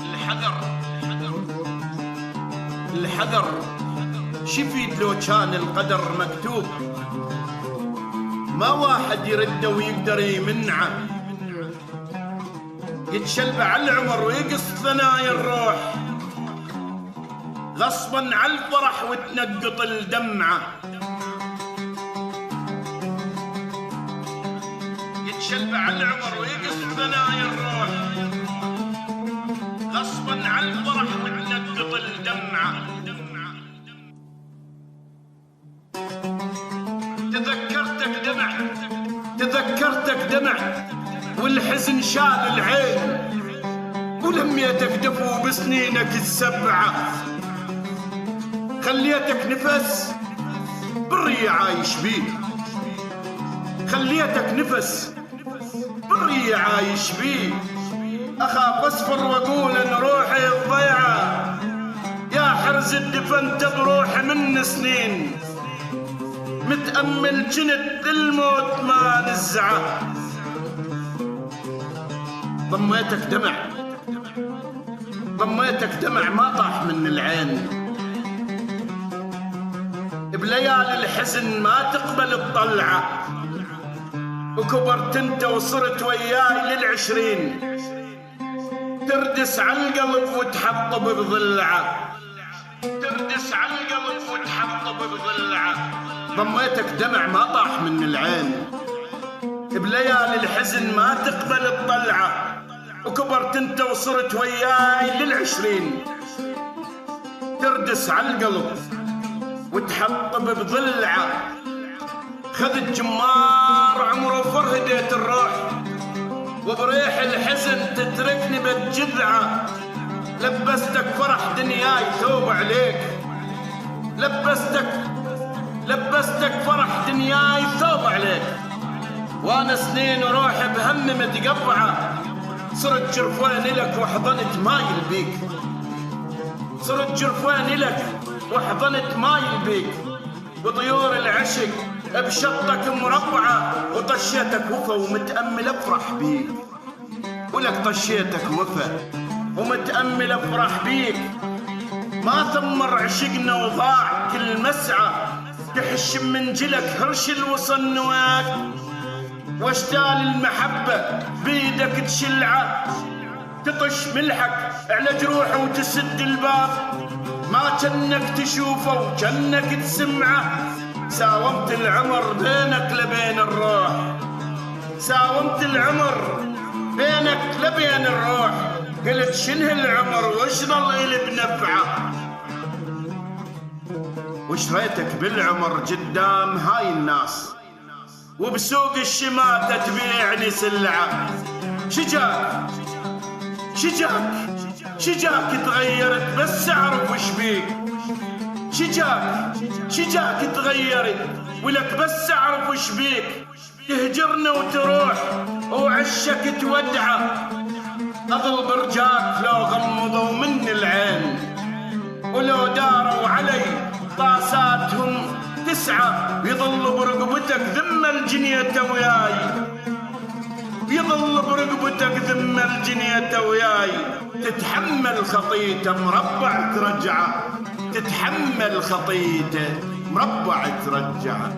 الحذر الحذر، شفيد لو كان القدر مكتوب، ما واحد يرده ويقدر يمنعه، يتشلب على العمر ويقص ثنايا الروح، غصبا على الفرح وتنقط الدمعة. يتشلب على العمر ويقص ثنايا الروح، غصبا على الفرح وتنقط الدمعة. تذكرتك دمع والحزن شال العين، ولميتك دفو بسنينك السبعة، خليتك نفس بالرية عايش بيه، خليتك نفس بالرية عايش بيه. أخاف أصفر وأقول إن روحي الضيعة، يا حرز الدفنت بروحي من سنين، متأمل جنت الموت ما نزعه. ضميتك دمع ما طاح من العين، بليالي الحزن ما تقبل الطلعة، وكبرت انت وصرت وياي للعشرين، تردس على القلب وتحطب بضلعه، تردس على القلب وتحطب بضلعه. ضميتك دمع ما طاح من العين، بليالي الحزن ما تقبل الطلعة، وكبرت انت وصرت وياي للعشرين، تردس على القلب وتحطب بضلعه. خذت جمار عمره فرهديت الروح، وبريح الحزن تتركني بالجذعة. لبستك فرح دنياي ثوب عليك، لبستك فرح دنياي ثوب عليك، وانا سنين وروحي بهم متقطعة. صرت جرفان لك وحضنت مايل بيك، صرت جرفان لك وحضنت مايل بيك، وطيور العشق بشطك مربعة، وطشيتك وفا ومتأمل افرح بيك، ولك طشيتك وفا ومتأمل افرح بيك. ما ثمر عشقنا وضاع كل مسعى، تحش من جلك هرش الوصل نواك، واشتال المحبة بيدك تشلعه، تطش ملحك على جروحه وتسد الباب، ما جنك تشوفه وجنك تسمعه. ساومت العمر بينك لبين الروح، ساومت العمر بينك لبين الروح، قلت شنه العمر وش ظل إلي بنفعه. وشريتك بالعمر قدام هاي الناس، وبسوق الشماتة تبيعني سلعة. شجاك تغيرت بس اعرف وش بيك، شجاك تغيرت ولك بس اعرف وش بيك. تهجرنا وتروح وعشك تودعه، اظل برجاك لو غمضوا مني العين، ولو داروا علي طاساتهم تسعة، يظل برقبتك ذم الجنية وياي، يظل برقبتك ذم الجنية وياي. تتحمل خطيته مربع ترجعه، تتحمل خطيته مربع ترجعه.